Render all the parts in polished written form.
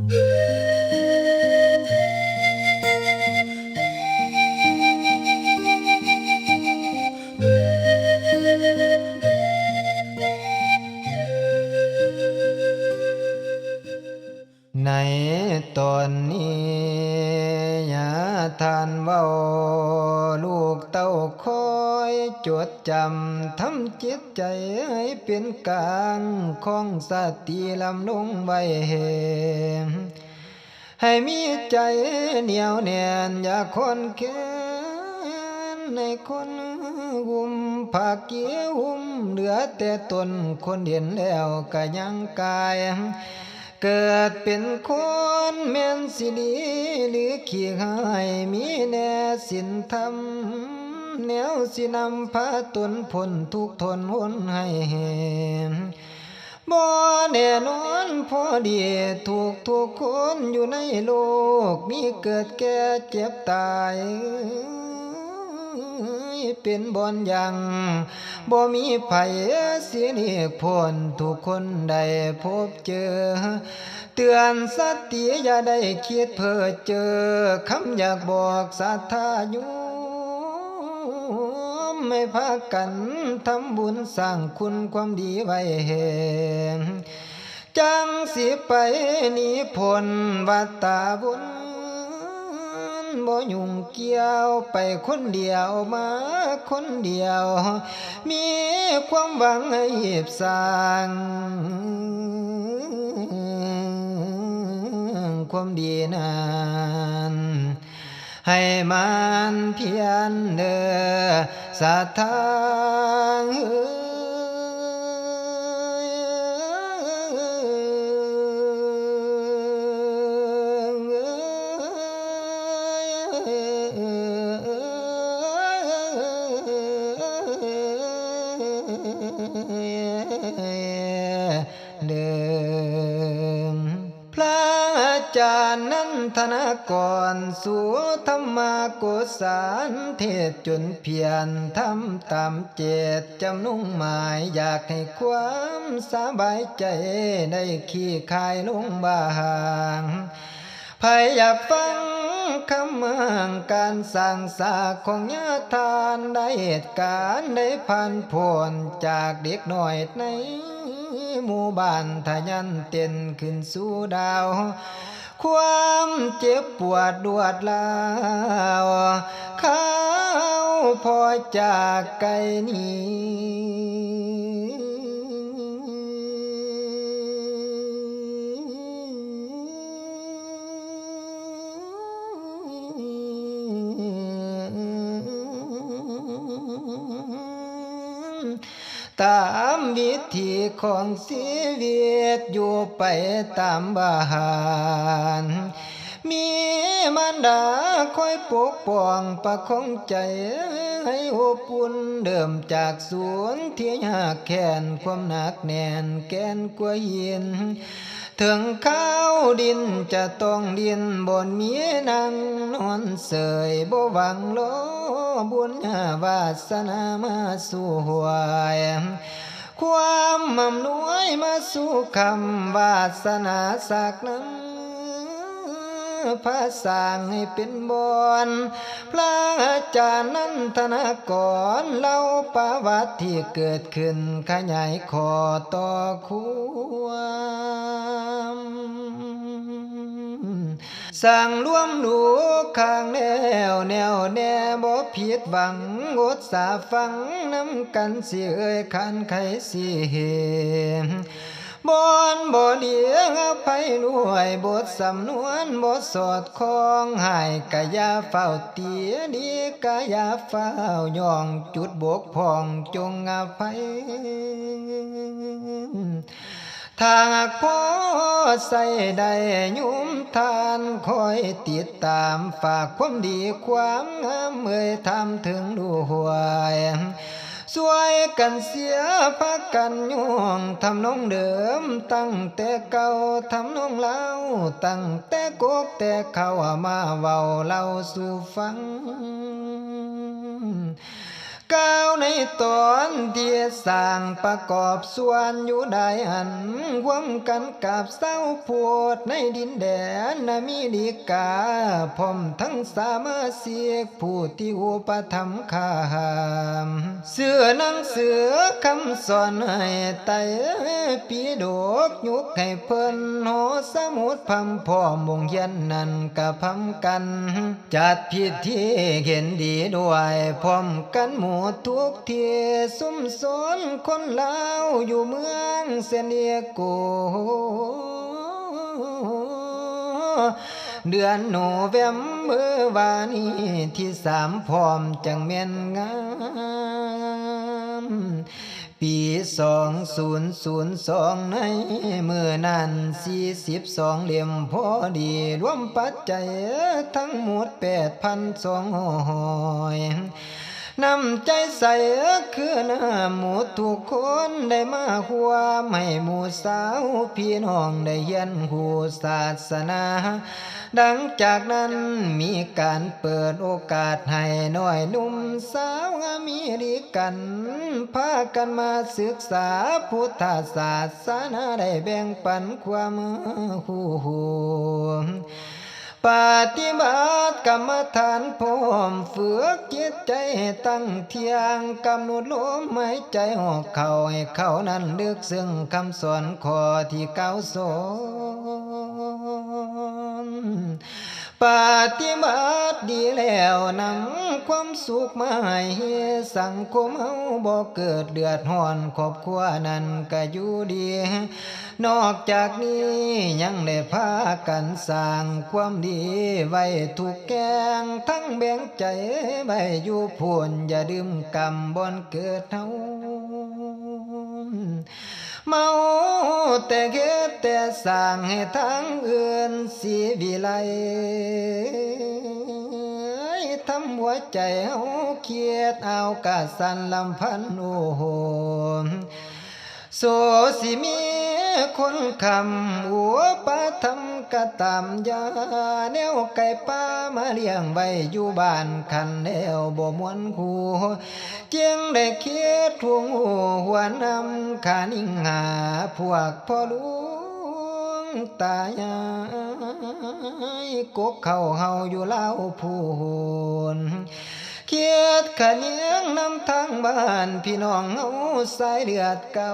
ในตอนนี้อย่าทานเว้าลูกเต้าคอยจดจำทำจิตใจให้เป็นกลางของสติลำลงไว้ให้มีใจเหนียวแน่นอย่าคนแค้นในคนหุ่มผักเกี้ยวหุ่มเหลือแต่ตนคนเห็นแล้วก็ยังกายเกิดเป็นคนแม่นสิดีหรือขี้หายมีแน่สินธรรมแนวสินำพาตนพ้นทุกทนหนให้เห็นบ่แน่นอนพอดีทุกคนอยู่ในโลกมีเกิดแก่เจ็บตายเป็นบ่อนยังบ่มีไผเสียเรียกพ้นทุกคนได้พบเจอเตือนสติอย่าได้คิดเพ้อเจอคำอยากบอกศรัทธาโยมไม่พากันทำบุญสร้างคุณความดีไว้แห่งจังสิไปหนีพ้นวัฏฏะวนบ่ยุ่งเกี่ยวไปคนเดียวมาคนเดียวมีความหวังให้สร้างความดีนั้นให้มันเพียรเด้อศรัทธาเดิมพระอาจารย์นั้นธนกรสู่ธรรมโกษารเทศจนเพียรทำตามเจตจำนุ่งหมายอยากให้ความสบายใจได้ขี้คายลงบางใครอยากฟังคำอ้างการสร้างสาของญาทานได้เหตุการณ์ได้ผ่านพ้นจากเด็กน้อยในหมู่บ้านทะยันเต้นขึ้นสู่ดาวความเจ็บปวดดวดลาวเขาพอจากไกลนี้ตามวิธีของชีวิตอยู่ไปตามบ้านมีมารดาคอยปกป้องประคองใจให้อบอุ่นเดิมจากสวนที่ยากแค้นความหนักแน่นแกนกว่าหินถึงข้าวดินจะต้องดินบนมีนั่งนอนเสยบ่หวังโลบุญวาสนามาสู่หวยความอำนวยมาสู่คำวาสนาสักนั้นพระสร้างให้เป็นบอนพระอาจารย์นั้นธนกรเล่าประวัติที่เกิดขึ้นขยายขอต่อความสั่งร่วมดูข้างแนวแน่บ่ผิดหวังอดสาฟังน้ำกันสิเอ่ยคันไขสิเห็นบ่เดียงอภัยรวยบทสำนวนบทสอดคล้องหายกะยาเฝ้าเตียดีกะยาเฝ้าย่องจุดบกพร่องจงอภัยทางพ่อใส่ได้ยุมทานคอยติดตามฝากความดีความงามเมื่อทำถึงดูหวยช่วยกันเสียพักกันย่องทำน้องเดิมตั้งแต่เก่าทำน้องเล่าตั้งแต่กกแต่เขามาเว้าเล่าสู่ฟัง ก้าวในตอนที่สร้างประกอบส่วนอยู่ได้หันร่วมกันกับเศร้าพูดในดินแดนมีดีกาพร้อมทั้งสามาชิกผู้ที่อุปถัมภ์ข้ามเสื้อหนังเสือคำสอนให้ไต่ปีโดกยุกให้เพิ่นโหสมุดพำพ่อมงเฮียนนั่นกะพำกันจัดพิธีเห็นดีด้วยพร้อมกันหมู่ทุกที่ซุ่มสนคนลาวอยู่เมืองเซเนียโกเดือนโนเวมเบอร์วานีที่3พร้อมจังแม่นงามปี2002ในมื้อนั้น42เหลี่ยมพอดีรวมปัจจัยทั้งหมด 8,200 นำใจใส่คือหน้าหมู่ทุกคนได้มาหัวให้หมู่สาวพี่น้องได้เรียนหูศาสนาดังจากนั้นมีการเปิดโอกาสให้น้อยหนุ่มสาวอเมริกันพากันมาศึกษาพุทธศาสนาได้แบ่งปันความรู้ปฏิบัติกรรมฐานพร้อมฝึกจิตใจให้ตั้งเที่ยงกำหนดลมหายใจออกเข้าให้เข้านั้นลึกซึ่งคำสอนข้อที่9สอนปฏิบัติดีแล้วนำความสุขมาให้สังคมเฮาบ่เกิดเดือดร้อนครอบครัวนั้นก็อยู่ดีนอกจากนี้ยังได้พากันสร้างความดีไว้ทุกแกงทั้งแบ่งใจไว้อยู่พูนอย่าดื่มกรรมบ่อนเกิดเฮาเมาแต่เฮ็ดแต่สร้างให้ทางอื่นสิวิไลทำหัวใจเฮาเครียดเอากะสั่นลำพันโอ้โหโสสิมีคนคำหัวปะทำกะตามยาแนวไก่ป้ามาเลี้ยงไว้อยู่บ้านคันแนวบ่มวนหูจึงได้เคียดทวงหัวนำขานิ่งหาพวกพ่อลุงตายายกกเข้าเฮาอยู่เล่าพูนเคียดขะเนียงนำทางบ้านพี่น้องเฮาสายเลือดเก่า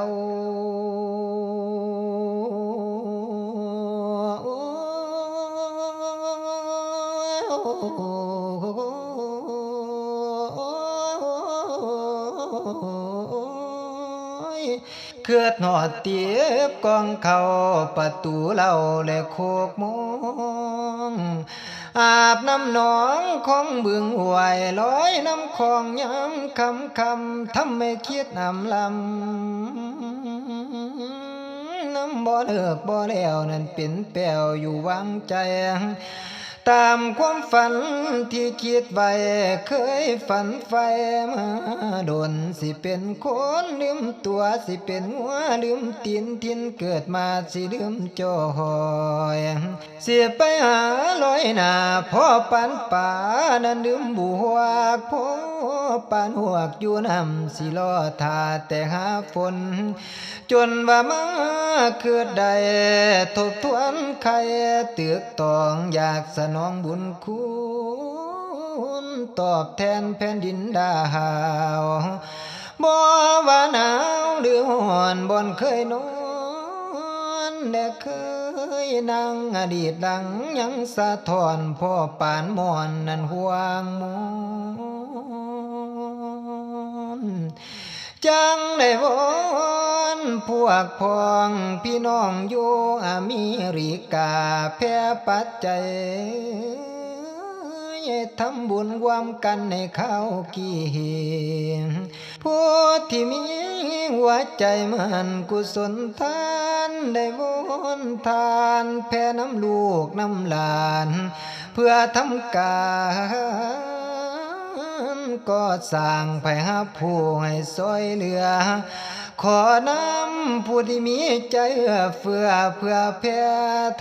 เกิดหอดเตียบกองเขาประตูเหล่าและโคกมองอาบน้ำหนองของบึงหวยลอยน้ำคลองย้ำคำทำให้คิดน้ำลำน้ำบ่เลิกบ่แล้วนั่นเป็นแป้วอยู่วางใจตามความฝันที่คิดไว้เคยฝันไฟมาโดนสิเป็นคนลืมตัวสิเป็นหัวลืมตีนทินเกิดมาสิลืมจอยเสียไปหาลอยหน้าพ่อปันป่านั้นลืมบวกพ่อปันหวกอยู่น้ำสิรอทาแต่หาฝนจนว่ามาเกิดได้ทบทวนใครเตือกตองอยากสนองบุญคุณตอบแทนแผ่นดินดาวบ่ว่าหนาวหรือร้อนบ่เคยนอนแต่เคยนั่งอดีตดังยังสะท้อนพ่อปานมอนนั้นห่วงมนจังได้วอนพวกพ้องพี่น้องอยู่อเมริกาแพ่ปัจจัยทำบุญรวมกันในข้าวกีผู้ที่มีหัวใจมันกุศลทานได้วนทานแพ่น้ำลูกน้ำหลานเพื่อทำการก็สร้างไปหาผู้ให้ซอยเหลือขอนำผู้ที่มีใจเฟื่อเพื่อแผ่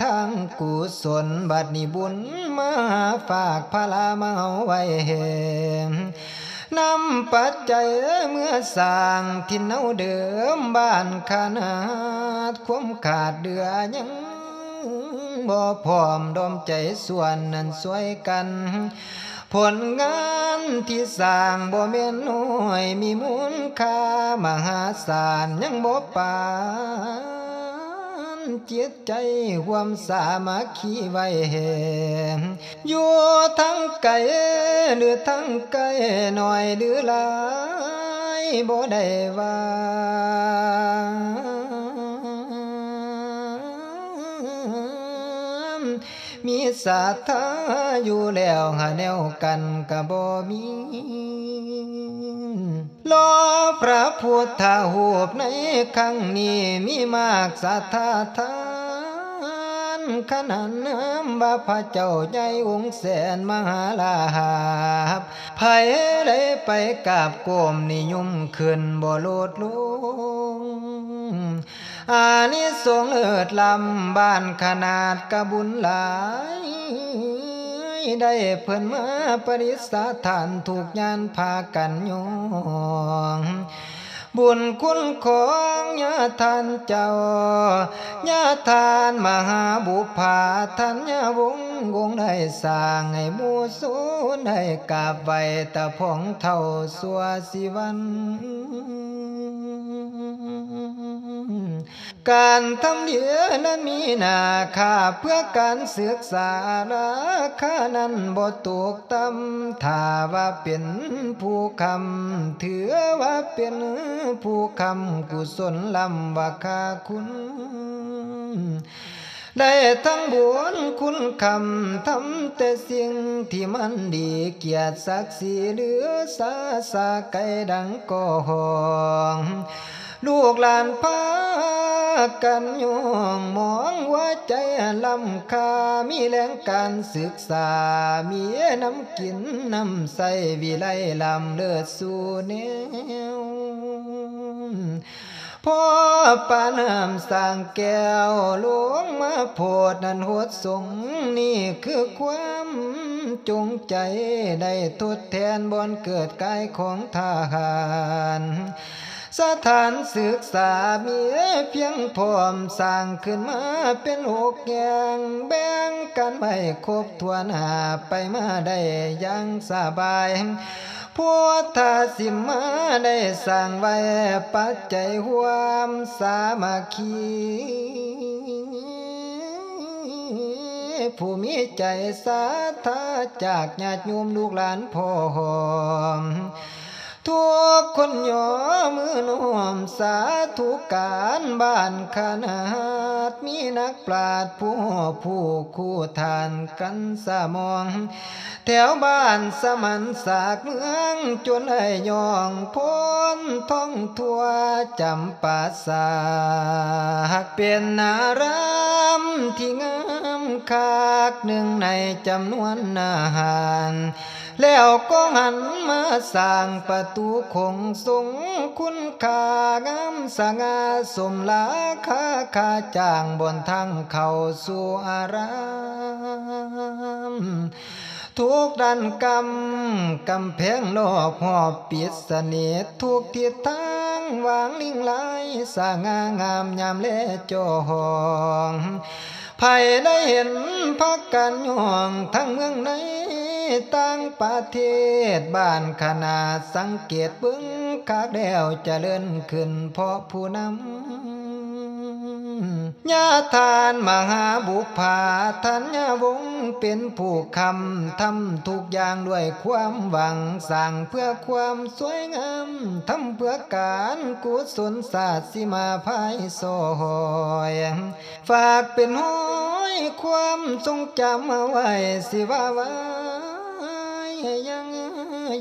ทางกุศลบัดนี้บุญมาฝากพลามาเอาไว้ นำปัจจัยเมื่อสร้างที่เนาเดิมบ้านขนาดความขาดเดือยังบ่พร้อมดอมใจส่วนนั้นสวยกันผลงานที่สร้างบ่แม่นน้อยมีมูลค่ามหาศาลยังบ่ปานจิตใจความสามัคคีไว้แห่งอยู่ทั้งไกลหรือทั้งไกลหน่อยหรือหลายบ่ได้ว่ามีศรัทธาอยู่แล้วหาแนวกันก็บ่มีรอพระพุทธรูปในครั้งนี้มีมากศรัทธาทานขนาดน้ำบาพระเจ้าใหญ่องค์แสนมหาลาภไผได้ไปกราบก้มนิยมขึ้นบ่ลดลงอานิสงส์เลิศล้ำบ้านขนาดกะบุญหลายได้เพิ่นมาปฏิสถานถูกญาณพากันยองบุญคุณของญาทานเจ้าญาทานมหาบุพาทัญญวงศ์วงได้สร้างให้หมู่สูนให้กราบไหว้ตะพองเท่าสัวสิวันการทำเดียนั้นมีนาค่าเพื่อการศึกษาราคานั้นบ่ตกต่ำถ้าว่าเป็นผู้คำถือว่าเป็นผู้คำกุศลลำว่าค่าคุณได้ทั้งบุญคุณคำทำแต่สิ่งที่มันดีเกียรติศักดิ์ศรีเหลือสาไก่ดังกองลูกหลานพากันย่องมองว่าใจลำคามีแรงการศึกษามีน้ำกินน้ำใสวิไลลำเลือดสู่แนวพ่อปานำสร้างแก้วหลวงมาโพดนั้นโหดสงนี่คือความจงใจได้ทดแทนบอนเกิดกายของทหารสถานศึกษามีเพียงพร้อมสร้างขึ้นมาเป็น6อย่างแบ่งกันไว้ครบถ้วนหาไปมาได้อย่างสบายพุทธสิมาได้สร้างไว้ปัจจัยความสามัคคีผู้มีใจศรัทธาจากญาติโยมลูกหลานพ่อหอมทุกคนย่อมือน้อมสาธุการบ้านขนาดมีนักปราชญ์ผู้คู่ทานกันสมองแถวบ้านสมันสากเมืองจนให้ย่องพ้นท่องทั่วจำปาสากเป็นนารามที่งามคักหนึ่งในจำนวนอาหารแล้วก็หันมาสร้างประตูคงทรงคุณค่างามสง่าสมราคาจ้างบนทางเข้าสู่อารามทุกด้านกำแพงรอบหอบปิดสนิททุกทิศทางวางลิงลายสง่างามยามเลจองไผได้เห็นพักกันย่องทั้งเมืองในต่างประเทศบ้านขนาดสังเกตเบิ่งคักแล้วเจริญขึ้นเพราะผู้นำญาทานมหาบุพาทัญญวงศ์เป็นผู้คำทำทุกอย่างด้วยความหวังสร้างเพื่อความสวยงามทำเพื่อการกุศลศาสตร์สิมาภายซอยฝากเป็นห้อยความทรงจำเอาไว้สิว่ายัง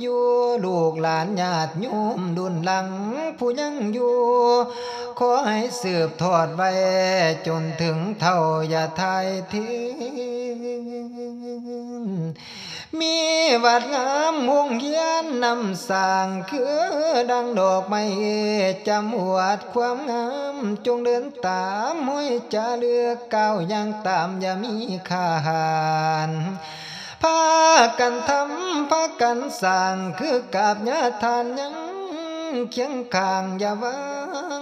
อยู่ลูกหลานญาติโยมดุลหลังผู้ยังอยู่ขอให้สืบทอดไว้จนถึงเท่าอย่าทายทิ้งมีวัดงามวงเยียนนำสร้างคือดังดอกไม้จำหวดความงามจงเดินตามห้อยจะเลือกก้าวยังตามอย่ามีขาหาน พากันทำพากันสร้างคือกาบญาทานยังเคียงข้างอย่าวา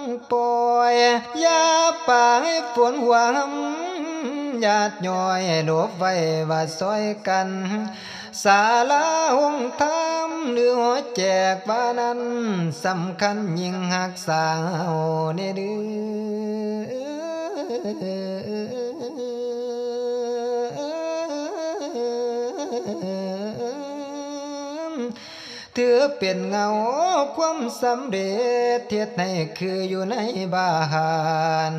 งปล่อยอย่าป่าให้ฝนหวามญาติย่อยหลบไว้ว่าซอยกันศาลาหงธรรมหรือหัวแจกว่านั้นสำคัญยิ่งหักษาเนเดืถือเป็นเงาความสำเร็จเทียดให้คืออยู่ในบ้าน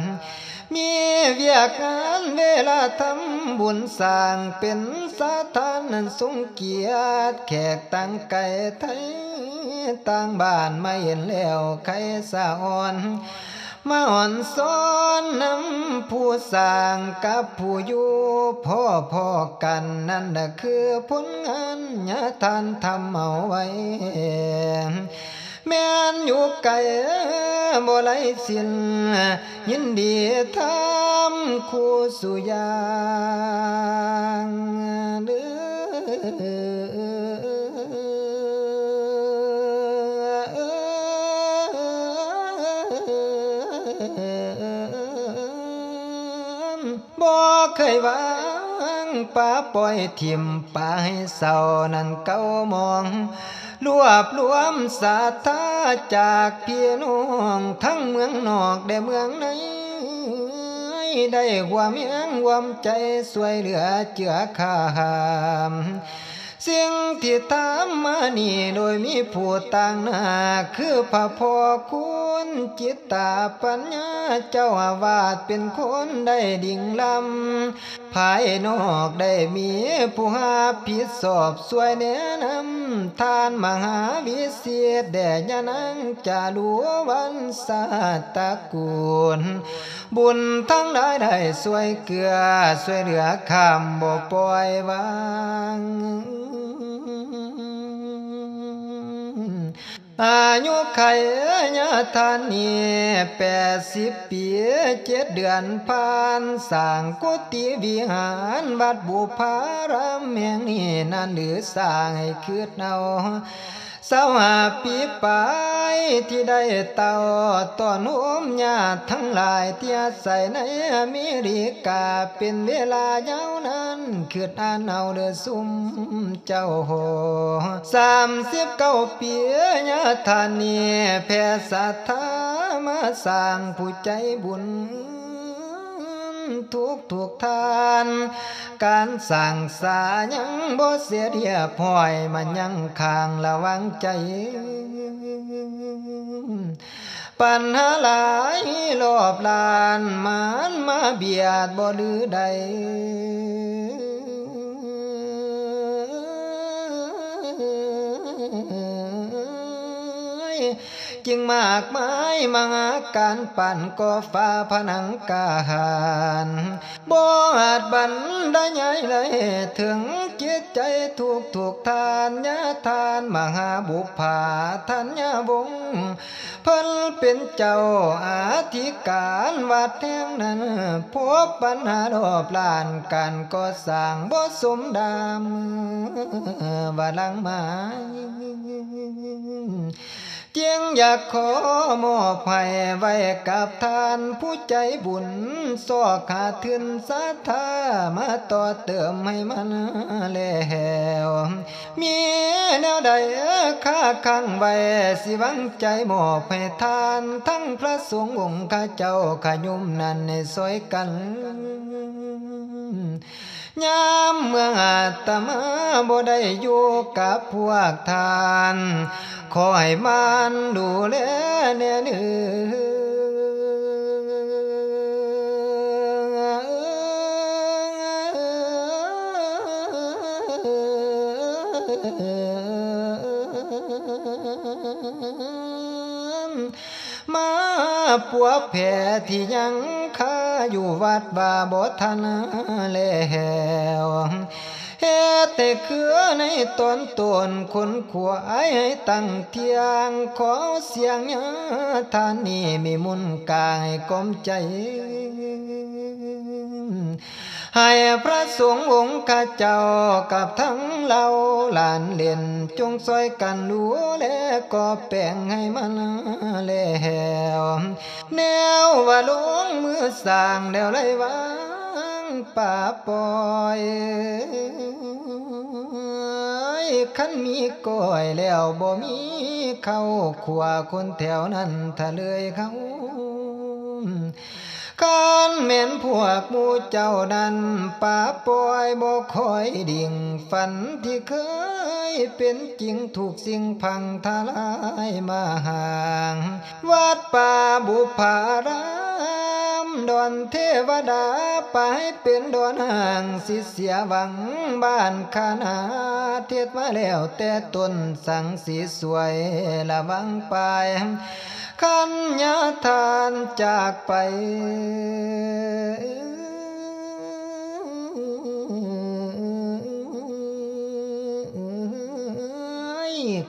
มีเวียกงานเวลาทำบุญสร้างเป็นสาธารณสงเกียรติแขกต่างไก่ไทยต่างบ้านมาเห็นแล้วใครสะอ่อนมาอ่อนซ้อนนำผู้สร้างกับผู้อยู่พ่อกันนั่นน่ะคือผลงานญาทานทำเอาไว้แม่นอยู่ไกลบ่ไหลสิ้นยินดีทำคู่สุยางเด้บ่เคยวางป่าปล่อยถิ่มป่าให้เศร้านั่นเก้ามองรวบรวมศรัทธาจากพี่น้องทั้งเมืองนอกและเมืองในได้ความเมียงความใจสวยเหลือเจือข้ามสิ่งที่ตามมานี่โดยมีผู้ต่างหน้าคือพระพ่อคุณจิตตาปัญญาเจ้าอาวาสเป็นคนได้ดิ่งลำภายนอกได้มีผู้หาผิดสอบสวยแนะนำทานมหาวิเศษแด่ยานังจารุวันสาตระกูลบุญทั้งหลายได้สวยเกลือสวยเหลือคำบ่ปล่อยวางอายุไขญาทานนี่80 ปี7 เดือนผ่านสร้างกุฏิวิหารวัดบุพารามแห่งนี้นั่นหรือสร้างให้คืดเอา25 ปีไปที่ได้เต่าตอนโหมญาติทั้งหลายที่อาศัยในอเมริกาเป็นเวลายาวนานคืดอ่านเอาเด้อซุมเจ้าโห39 ปีญาทานนี่แผ่ศรัทธามาสร้างผู้ใจบุญทุกทานการสั่งสายังบ่เสียเดียพอยมันยังข้างระวังใจปัญหาหลายรอบลานมันมาเบียดบ่ดื้อใดจึงมากมายมหาการปั่นก่อฟ้าผนังกาหารบ่อาจบันได้ใหญ่เลยถึงจิตใจทุกทานญาทานมหาบุพาทัญญวงศ์เพิ่นเป็นเจ้าอาธิการวัดแห่งนั้นพบปัญหารอบล้านการก่อสร้างบ่สมดามว่าลังไม้จึงอยากขอมอบให้ไว้กับท่านผู้ใจบุญสอกหาถึงศรัทธามาต่อเติมให้มันแล้วมีแนวใดค่าขังไว้สิวังใจมอบให้ทานทั้งพระสงฆ์องค์ข้าเจ้าขยุมนั้นในซอยกันยามเมื่ออาตมาบ่ได้อยู่กับพวกทานขอให้มันดูแลแน่เนื้มาปัวแผ่ที่ยังค้าอยู่วัดบาบ่ทันแล้วเฮ็ดแต่คือในต้นคนขวายให้ตั้งเที่ยงขอเสียงญาทานนี่มีมุนกายกลมใจ ให้พระสงฆ์องค์ข้าเจ้ากับทั้งเราหลานเล่นจงซอยกันดูแลก็แป้งให้มันแล้วแนวว่าลงมือสร้างแล้วไรวางป่าปล่อยคันมีก้อยแล้วบ่มีเข้าขวาคนแถวนั้นทะเลยเขาการแม่นพวกหมู่เจ้านั้นป่าปล่อยบ่คอยดิ่งฝันที่เคยเป็นจริงถูกสิ่งพังทลายมาห่างวัดป่าบุพารามดอนเทวดาไปเป็นดอนห่างสิเสียหวังบ้านคณาเทศมาแล้วแต่ต้นสังสีสวยระวังไปขันยาทานจากไป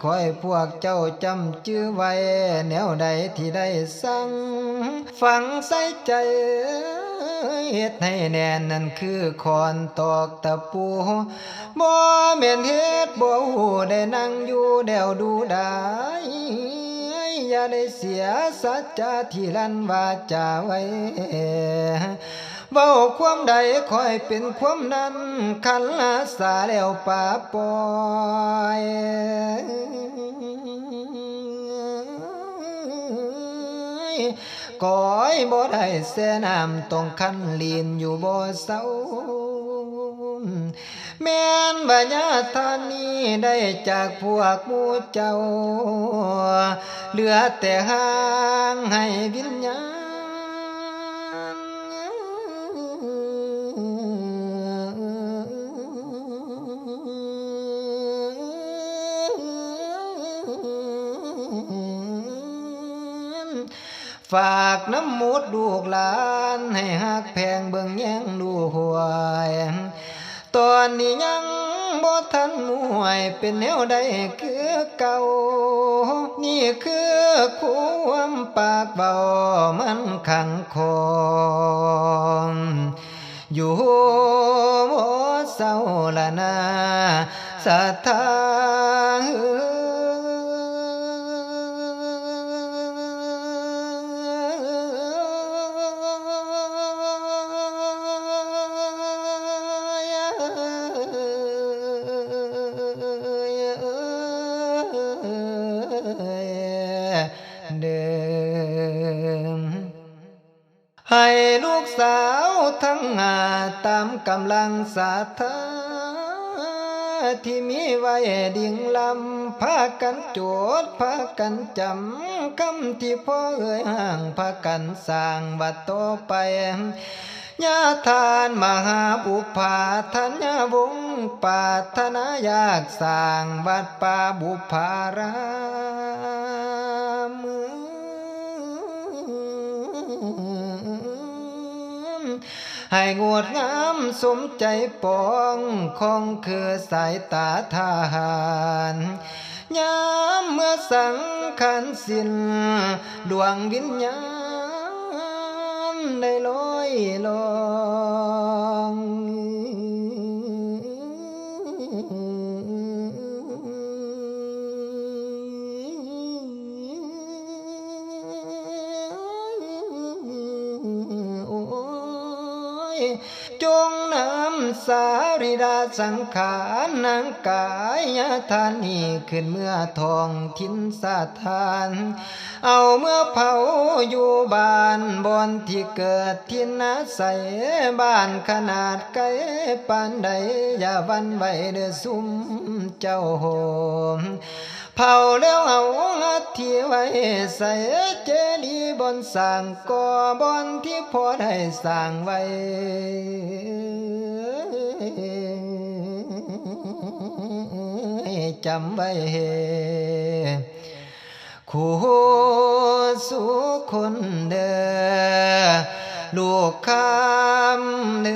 ขอให้พวกเจ้าจำชื่อไว้แนวใดที่ได้สั่งฝังใส่ใจเฮ็ดให้แน่นนั่นคือคอนตอกตะปูบ่แม่นเฮ็ดบ่ฮู้ได้นั่งอยู่แดวดูได้อย่าได้เสียสัจจะที่ลั่นวาจาไว้เว้าความใดคอยเป็นความนั้นคันอาสาแล้วป่าปล่อยก้อยบ่ได้แส่น้ำต้องคันลีนอยู่บ่เศร้าแม่นบัญญาทานนี้ได้จากพวกหมู่เจ้าเหลือแต่ห่างให้วิญญาณฝากน้ำมูดลูกหลานให้หักแพงเบิ่งแย่งดูหวยตอนนี้ยังบ่ทันมวยเป็นแนวใดคือเก่านี่คือความปากเบามันขังคงอยู่บ่เศร้าละนาศรัทธาเดิมให้ลูกสาวทั้งหาตามกำลังศรัทธาที่มีไว้ดิ่งลำพากันโจดพากันจำคำที่พ่อเอ่ยห่างพากันสร้างบัดต่อไปญาทานมหาบุพาธัญญวงศ์ปรารถนาอยากสร้างวัดป่าบุพารามให้งดงามสมใจปองคงคือสายตาทหารยามเมื่อสังขารสิ้นดวงวิญญาณได้ลอยลองจงนำสาริดาสังขารนางกายทานีขึ้นเมื่อทองทินสาทานเอาเมื่อเผาอยู่บ้านบอนที่เกิดทินอาศัยบ้านขนาดไกลปานใดอย่าวันไหวเด้อซุ่มเจ้าโหมเผาแล้วเอาอัฐิไว้ใส่เจดีย์บนสร้างก่อบอนที่พอได้สร้างไว้จำไว้คู่สู่คนเด้อลูกคำเด้